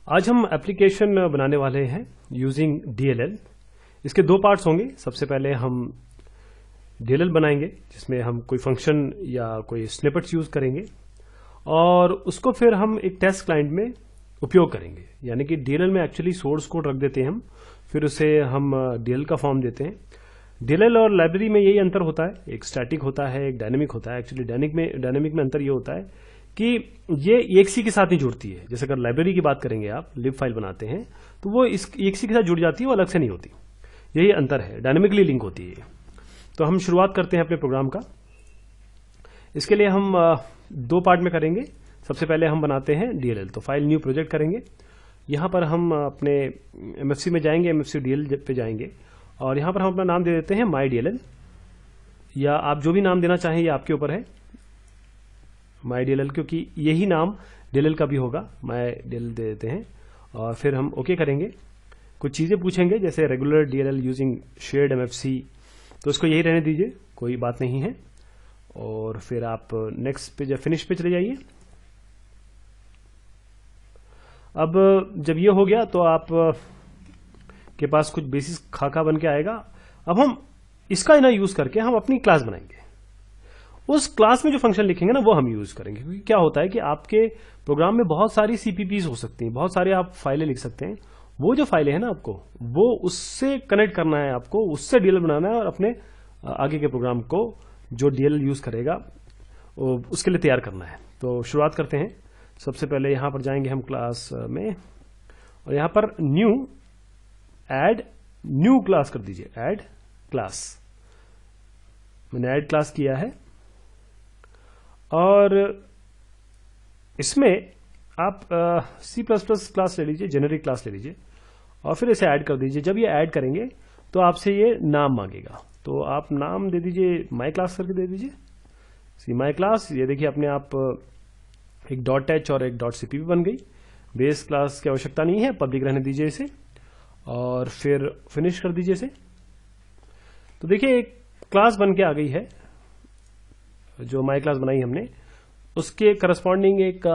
आज हम एप्लीकेशन बनाने वाले हैं यूजिंग DLL। इसके दो पार्ट्स होंगे। सबसे पहले हम DLL बनाएंगे जिसमें हम कोई फंक्शन या कोई स्निपेट्स यूज करेंगे और उसको फिर हम एक टेस्ट क्लाइंट में उपयोग करेंगे। यानी कि DLL में एक्चुअली सोर्स कोड रख देते हैं हम, फिर उसे हम DLL का फॉर्म देते हैं। DLL और लाइब्रेरी में यही अंतर होता है, एक स्टैटिक होता है, एक डायनेमिक होता है। एक्चुअली डायनेमिक में अंतर ये होता है कि ये EXE के साथ ही जुड़ती है। जैसे अगर लाइब्रेरी की बात करेंगे, आप लिब फाइल बनाते हैं तो वो इस EXE के साथ जुड़ जाती है, वो अलग से नहीं होती। यही अंतर है, डायनेमिकली लिंक होती है। तो हम शुरुआत करते हैं अपने प्रोग्राम का। इसके लिए हम दो पार्ट में करेंगे। सबसे पहले हम बनाते हैं DLL, तो फाइल न्यू प्रोजेक्ट करेंगे। यहां पर हम अपने MFC में जाएंगे, MFC DLL पे जाएंगे और यहां पर हम अपना नाम दे देते हैं MyDLL, या आप जो भी नाम देना चाहें ये आपके ऊपर है, MyDLL, क्योंकि यही नाम DLL का भी होगा। MyDLL दे देते हैं और फिर हम ओके करेंगे। कुछ चीजें पूछेंगे जैसे regular DLL using shared MFC, तो इसको यही रहने दीजिए, कोई बात नहीं है। और फिर आप नेक्स्ट पेज या फिनिश पे चले जाइए। अब जब ये हो गया तो आप के पास कुछ बेसिस खाका बन के आएगा। अब हम इसका ना यूज करके हम अपनी क्लास बनाएंगे। उस क्लास में जो फंक्शन लिखेंगे ना वो हम यूज करेंगे, क्योंकि क्या होता है कि आपके प्रोग्राम में बहुत सारी CPPs हो सकती हैं, बहुत सारे आप फाइलें लिख सकते हैं। वो जो फाइलें हैं ना आपको वो उससे कनेक्ट करना है, आपको उससे DLL बनाना है और अपने आगे के प्रोग्राम को जो DLL यूज करेगा उसके लिए तैयार करना है। तो शुरुआत करते हैं। सबसे पहले यहां पर जाएंगे हम क्लास में और यहां पर ऐड न्यू क्लास कर दीजिए, ऐड क्लास। मैंने ऐड क्लास किया है और इसमें आप C++ क्लास ले लीजिए, जेनेरिक क्लास ले लीजिए और फिर इसे ऐड कर दीजिए। जब ये ऐड करेंगे तो आपसे ये नाम मांगेगा, तो आप नाम दे दीजिए माई क्लास करके दे दीजिए, सी माई क्लास। ये देखिए अपने आप एक .h और एक .cpp बन गई। बेस क्लास की आवश्यकता नहीं है, पब्लिक रहने दीजिए इसे और फिर फिनिश कर दीजिए इसे। तो देखिए एक क्लास बन के आ गई है। जो माई क्लास बनाई हमने उसके करस्पॉन्डिंग एक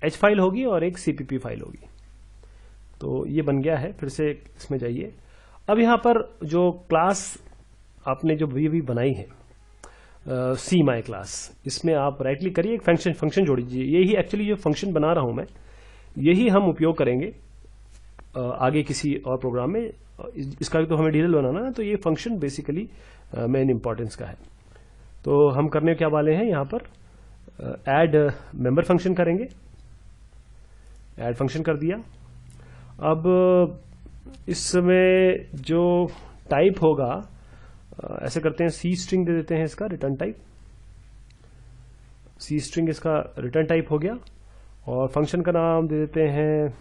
H फाइल होगी और एक CPP फाइल होगी। तो ये बन गया है। फिर से इसमें जाइए। अब यहां पर जो क्लास आपने जो भी बनाई है सी माई क्लास, इसमें आप राइट क्लिक करिए, एक फंक्शन जोड़ दीजिए। यही एक्चुअली जो फंक्शन बना रहा हूं मैं, यही हम उपयोग करेंगे आगे किसी और प्रोग्राम में। इसका तो हमें DLL बनाना है, तो ये फंक्शन बेसिकली मेन इंपॉर्टेंस का है। तो हम करने क्या वाले हैं, यहां पर ऐड मेंबर फंक्शन करेंगे। ऐड फंक्शन कर दिया। अब इसमें जो टाइप होगा ऐसे करते हैं, C स्ट्रिंग दे देते हैं, इसका रिटर्न टाइप C स्ट्रिंग इसका रिटर्न टाइप हो गया। और फंक्शन का नाम दे देते हैं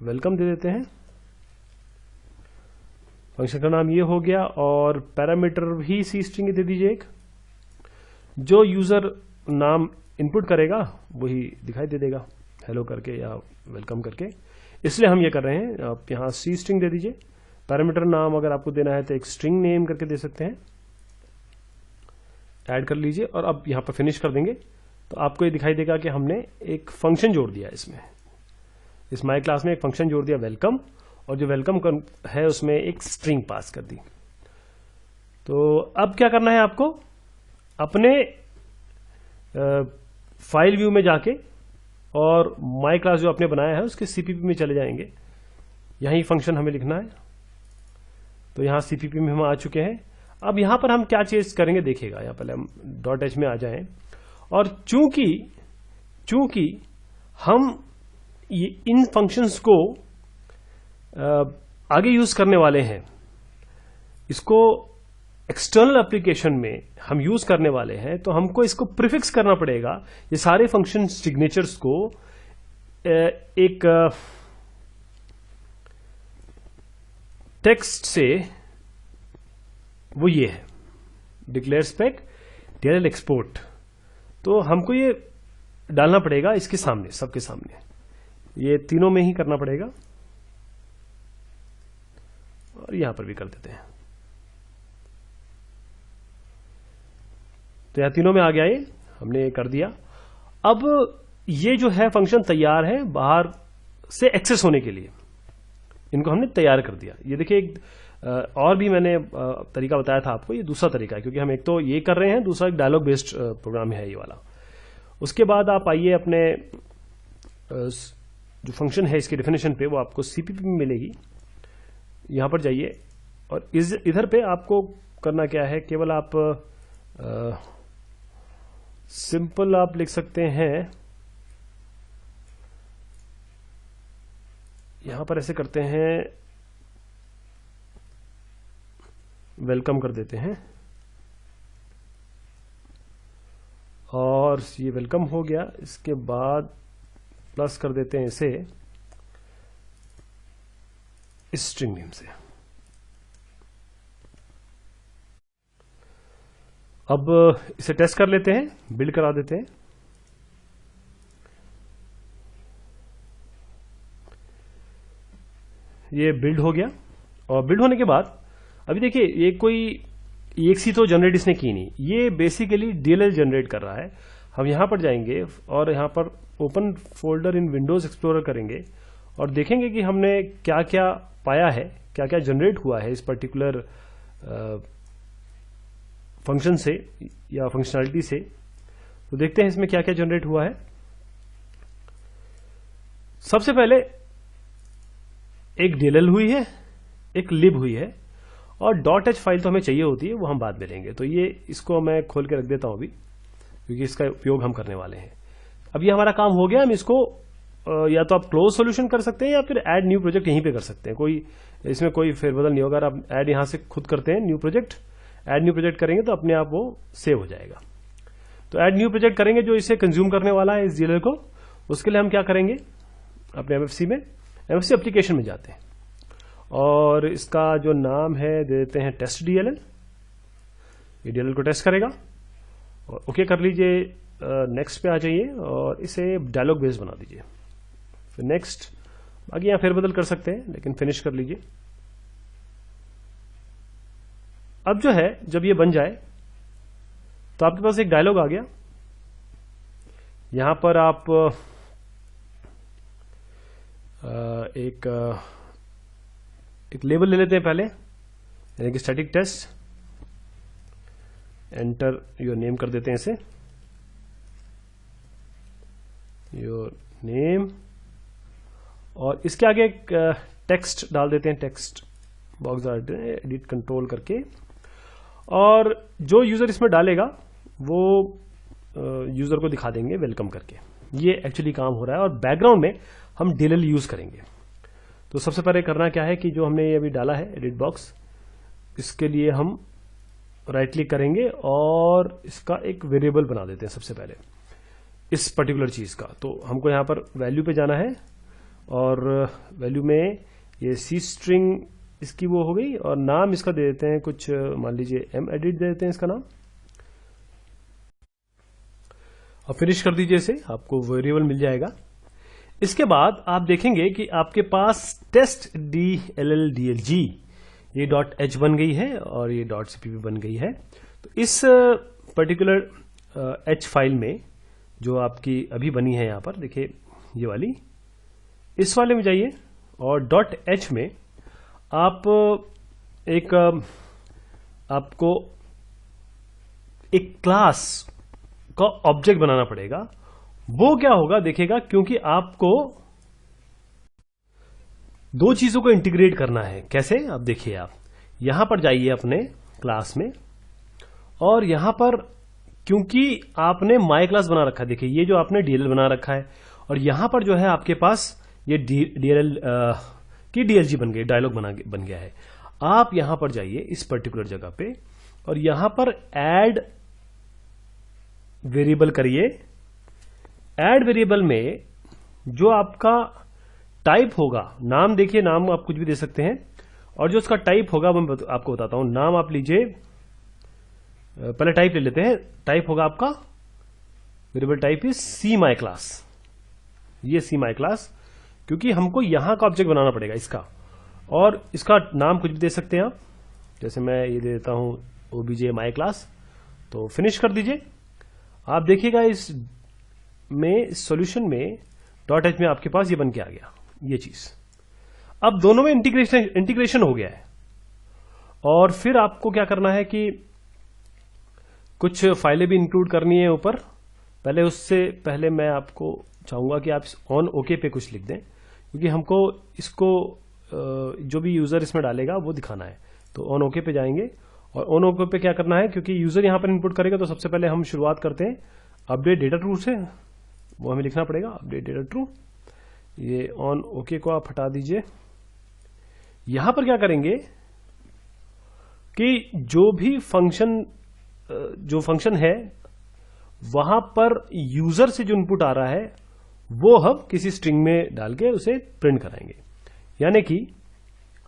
वेलकम दे देते हैं। फंक्शन का नाम ये हो गया और पैरामीटर भी C स्ट्रिंग दे दीजिए एक। जो यूजर नाम इनपुट करेगा वही दिखाई दे देगा, हेलो करके या वेलकम करके। इसलिए हम ये कर रहे हैं। आप यहां C स्ट्रिंग दे दीजिए। पैरामीटर नाम अगर आपको देना है तो एक स्ट्रिंग नेम करके दे सकते हैं। ऐड कर लीजिए और अब यहां पर फिनिश कर देंगे तो आपको ये दिखाई देगा कि हमने एक फंक्शन जोड़ दिया इसमें। इस माई क्लास में एक फंक्शन जोड़ दिया वेलकम, और जो वेलकम है उसमें एक स्ट्रिंग पास कर दी। तो अब क्या करना है आपको, अपने फाइल व्यू में जाके और माई क्लास जो आपने बनाया है उसके CPP में चले जाएंगे। यही फंक्शन हमें लिखना है। तो यहां CPP में हम आ चुके हैं। अब यहां पर हम क्या चीज करेंगे देखिएगा। यहां पहले हम .h में आ जाएं और चूंकि हम इन फंक्शंस को आगे यूज करने वाले हैं, इसको एक्सटर्नल एप्लीकेशन में हम यूज करने वाले हैं, तो हमको इसको प्रीफिक्स करना पड़ेगा। ये सारे फंक्शन सिग्नेचर्स को एक टेक्स्ट से, वो ये है डिक्लेयर स्पेक DLL एक्सपोर्ट। तो हमको ये डालना पड़ेगा इसके सामने, सबके सामने, ये तीनों में ही करना पड़ेगा। और यहां पर भी कर देते हैं। तो यहां तीनों में आ गया, ये हमने कर दिया। अब ये जो है फंक्शन तैयार है बाहर से एक्सेस होने के लिए, इनको हमने तैयार कर दिया। ये देखिए एक और भी मैंने तरीका बताया था आपको, ये दूसरा तरीका है, क्योंकि हम एक तो ये कर रहे हैं, दूसरा एक डायलॉग बेस्ड प्रोग्राम है ये वाला। उसके बाद आप आइए अपने जो फंक्शन है इसकी डेफिनेशन पे, वो आपको सीपीपी में मिलेगी। यहां पर जाइए और इधर पे आपको करना क्या है, केवल आप सिंपल आप लिख सकते हैं, यहां पर ऐसे करते हैं, वेलकम कर देते हैं, और ये वेलकम हो गया। इसके बाद प्लस कर देते हैं इसे स्ट्रिंग नेम से। अब इसे टेस्ट कर लेते हैं, बिल्ड करा देते हैं। ये बिल्ड हो गया, और बिल्ड होने के बाद अभी देखिए ये कोई EXE तो जनरेट इसने की नहीं, ये बेसिकली DLL जनरेट कर रहा है। हम यहां पर जाएंगे और यहां पर ओपन फोल्डर इन विंडोज एक्सप्लोरर करेंगे और देखेंगे कि हमने क्या क्या पाया है, क्या क्या जनरेट हुआ है इस पर्टिकुलर फंक्शन से या फंक्शनैलिटी से। तो देखते हैं इसमें क्या क्या जनरेट हुआ है। सबसे पहले एक DLL हुई है, एक lib हुई है, और .h फाइल तो हमें चाहिए होती है, वो हम बाद में लेंगे। तो ये इसको मैं खोल के रख देता हूं अभी, क्योंकि इसका उपयोग हम करने वाले हैं। अब ये हमारा काम हो गया। हम इसको या तो आप क्लोज सॉल्यूशन कर सकते हैं या फिर ऐड न्यू प्रोजेक्ट यहीं पे कर सकते हैं, कोई इसमें कोई फेरबदल नहीं होगा। अगर आप ऐड यहां से खुद करते हैं, new project, add new project करेंगे तो अपने आप वो सेव हो जाएगा। तो ऐड न्यू प्रोजेक्ट करेंगे जो इसे कंज्यूम करने वाला है इस DLL को। उसके लिए हम क्या करेंगे, अपने MFC में, MFC एप्लीकेशन में जाते हैं और इसका जो नाम है दे देते हैं टेस्ट DLL। ये DLL को टेस्ट करेगा और ओके कर लीजिए। नेक्स्ट पे आ जाइए और इसे डायलॉग बेस बना दीजिए, फिर नेक्स्ट। बाकी यहां फेरबदल कर सकते हैं, लेकिन फिनिश कर लीजिए। अब जो है, जब ये बन जाए तो आपके पास एक डायलॉग आ गया। यहां पर आप एक लेबल ले लेते हैं पहले, यानी कि static test. Enter your name कर देते हैं इसे, योर नेम, और इसके आगे एक टेक्स्ट डाल देते हैं, टेक्स्ट बॉक्स डाल देते हैं, एडिट कंट्रोल करके। और जो यूजर इसमें डालेगा वो यूजर को दिखा देंगे वेलकम करके। ये एक्चुअली काम हो रहा है, और बैकग्राउंड में हम DLL यूज करेंगे। तो सबसे पहले करना क्या है कि जो हमने ये अभी डाला है एडिट बॉक्स, इसके लिए हम राइट क्लिक करेंगे और इसका एक वेरिएबल बना देते हैं सबसे पहले इस पर्टिकुलर चीज का। तो हमको यहां पर वैल्यू पे जाना है और वैल्यू में ये C स्ट्रिंग इसकी वो हो गई, और नाम इसका दे देते हैं कुछ, मान लीजिए medit दे देते हैं इसका नाम। अब फिनिश कर दीजिए इसे, आपको वेरिएबल मिल जाएगा। इसके बाद आप देखेंगे कि आपके पास टेस्ट DLL DLG ये .h बन गई है और ये .cpp बन गई है। तो इस पर्टिकुलर h फाइल में जो आपकी अभी बनी है, यहां पर देखिए ये वाली, इस वाले में जाइए और .h में आप आपको एक क्लास का ऑब्जेक्ट बनाना पड़ेगा। वो क्या होगा देखेगा, क्योंकि आपको दो चीजों को इंटीग्रेट करना है। कैसे, अब देखिए, आप यहां पर जाइए अपने क्लास में, और यहां पर क्योंकि आपने माई क्लास बना रखा है, देखिए ये जो आपने DLL बना रखा है, और यहां पर जो है आपके पास ये DLL की DLG बन गई, डायलॉग बन गया है। आप यहां पर जाइए इस पर्टिकुलर जगह पे और यहां पर ऐड वेरिएबल करिए। ऐड वेरिएबल में जो आपका टाइप होगा, नाम देखिए, नाम आप कुछ भी दे सकते हैं, और जो उसका टाइप होगा मैं आपको बताता हूं। नाम आप लीजिए, पहले टाइप ले लेते हैं। टाइप होगा आपका, variable type is C my class। ये C my class, क्योंकि हमको यहां का ऑब्जेक्ट बनाना पड़ेगा इसका, और इसका नाम कुछ भी दे सकते हैं आप, जैसे मैं ये दे देता हूं OBJ my class। तो फिनिश कर दीजिए। आप देखिएगा इस में सॉल्यूशन में डॉट एच में आपके पास ये बन के आ गया ये चीज। अब दोनों में इंटीग्रेशन हो गया है और फिर आपको क्या करना है कि कुछ फाइलें भी इंक्लूड करनी है ऊपर। पहले उससे पहले मैं आपको चाहूंगा कि आप ऑन ओके पे कुछ लिख दें, क्योंकि हमको इसको जो भी यूजर इसमें डालेगा वो दिखाना है। तो ऑन ओके पे जाएंगे और ऑन ओके पे क्या करना है, क्योंकि यूजर यहां पर इनपुट करेगा तो सबसे पहले हम शुरुआत करते हैं अपडेट डेटा ट्रू से, वो हमें लिखना पड़ेगा अपडेट डेटा ट्रू। ये ऑन ओके को आप हटा दीजिए। यहां पर क्या करेंगे कि जो फंक्शन है वहां पर यूजर से जो इनपुट आ रहा है वो हम किसी स्ट्रिंग में डाल के उसे प्रिंट कराएंगे। यानी कि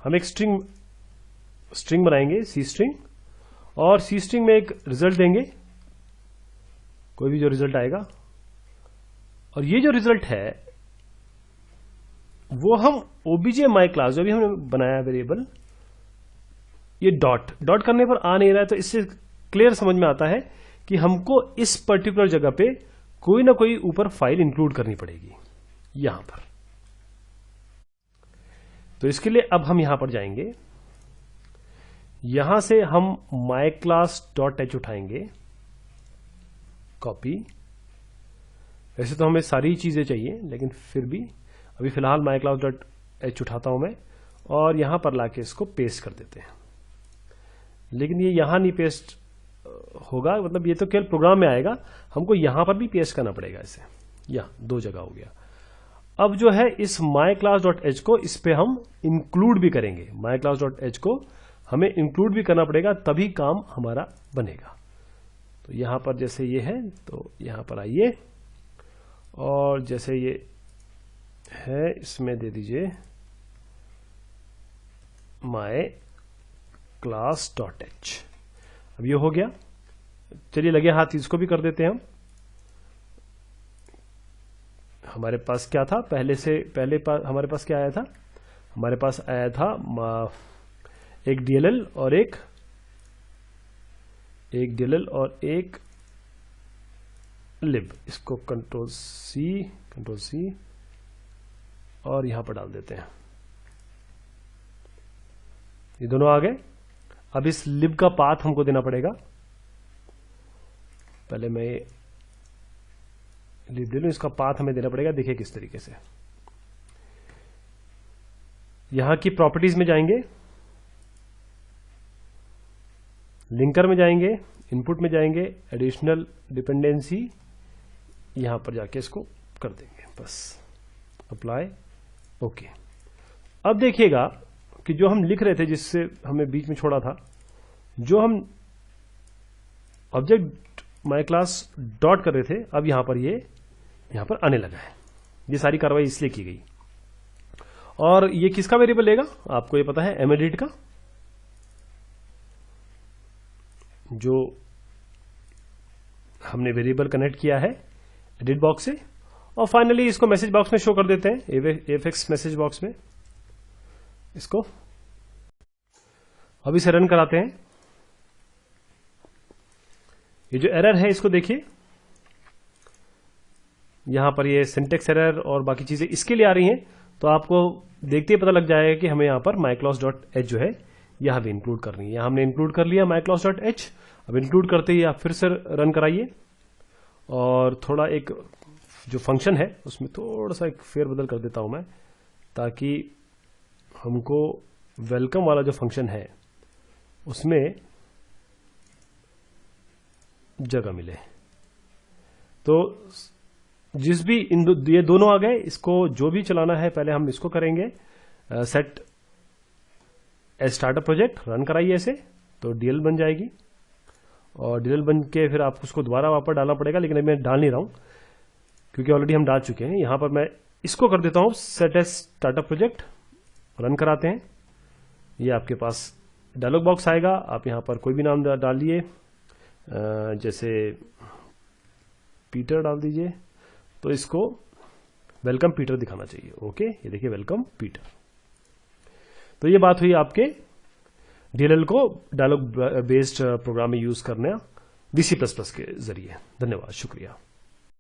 हम एक स्ट्रिंग बनाएंगे सी स्ट्रिंग, और सी स्ट्रिंग में एक रिजल्ट देंगे, कोई भी जो रिजल्ट आएगा, और ये जो रिजल्ट है वो हम ओबीजे माई क्लास जो भी हमने बनाया वेरिएबल, ये डॉट करने पर आ नहीं रहा है, तो इससे क्लियर समझ में आता है कि हमको इस पर्टिकुलर जगह पे कोई ना कोई ऊपर फाइल इंक्लूड करनी पड़ेगी यहां पर। तो इसके लिए अब हम यहां पर जाएंगे, यहां से हम माई क्लास डॉट एच उठाएंगे, कॉपी। वैसे तो हमें सारी चीजें चाहिए लेकिन फिर भी अभी फिलहाल माई क्लास डॉट एच उठाता हूं मैं, और यहां पर लाके इसको पेस्ट कर देते हैं। लेकिन ये यहां नहीं पेस्ट होगा, मतलब ये तो केवल प्रोग्राम में आएगा, हमको यहां पर भी पेस्ट करना पड़ेगा इसे। यहां दो जगह हो गया। अब जो है इस माई क्लास डॉट एच को इस पे हम इंक्लूड भी करेंगे, माई क्लास डॉट एच को हमें इंक्लूड भी करना पड़ेगा, तभी काम हमारा बनेगा। तो यहां पर जैसे ये है तो यहां पर आइए, और जैसे ये है इसमें दे दीजिए माई क्लास डॉट एच। अब ये हो गया। चलिए लगे हाथ इसको भी कर देते हैं हम। हमारे पास क्या था पहले हमारे पास क्या आया था, हमारे पास आया था एक डीएलएल और एक लिब। इसको कंट्रोल सी और यहां पर डाल देते हैं, ये दोनों आ गए। अब इस लिब का पाथ हमको देना पड़ेगा। पहले मैं लिब दे लूं, इसका पाथ हमें देना पड़ेगा। देखिए किस तरीके से, यहां की प्रॉपर्टीज में जाएंगे, लिंकर में जाएंगे, इनपुट में जाएंगे, एडिशनल डिपेंडेंसी, यहां पर जाके इसको कर देंगे, बस अप्लाई ओके। अब देखिएगा कि जो हम लिख रहे थे, जिससे हमें बीच में छोड़ा था, जो हम ऑब्जेक्ट माई क्लास डॉट कर रहे थे, अब यहां पर आने लगा है। ये सारी कार्रवाई इसलिए की गई। और ये किसका वेरिएबल लेगा, आपको ये पता है, एमएडिट का, जो हमने वेरिएबल कनेक्ट किया है एडिट बॉक्स से। और फाइनली इसको मैसेज बॉक्स में शो कर देते हैं, एफएक्स मैसेज बॉक्स में इसको। अब इसे रन कराते हैं। ये जो एरर है इसको देखिए, यहां पर ये सिंटेक्स एरर और बाकी चीजें इसके लिए आ रही हैं, तो आपको देखते ही पता लग जाएगा कि हमें यहां पर माई क्लास डॉट एच जो है यहां भी इंक्लूड करनी है। यहां हमने इंक्लूड कर लिया माई क्लास डॉट एच। अब इंक्लूड करते ही आप फिर से रन कराइए, और थोड़ा एक जो फंक्शन है उसमें थोड़ा सा एक फेरबदल कर देता हूं मैं, ताकि हमको वेलकम वाला जो फंक्शन है उसमें जगह मिले। तो जिस भी ये दोनों आ गए, इसको जो भी चलाना है पहले हम इसको करेंगे, set a startup project, run कराइए ऐसे, तो डीएल बन जाएगी। और डीएल बन के फिर आपको उसको दोबारा वापस डालना पड़ेगा, लेकिन मैं डाल नहीं रहा हूं क्योंकि ऑलरेडी हम डाल चुके हैं। यहां पर मैं इसको कर देता हूं set a startup project, run कराते हैं। ये आपके पास डायलॉग बॉक्स आएगा, आप यहां पर कोई भी नाम डालिए, जैसे पीटर डाल दीजिए, तो इसको वेलकम पीटर दिखाना चाहिए। ओके, ये देखिए वेलकम पीटर। तो ये बात हुई आपके डीएलएल को डायलॉग बेस्ड प्रोग्राम में यूज करना VC++ के जरिए। धन्यवाद, शुक्रिया।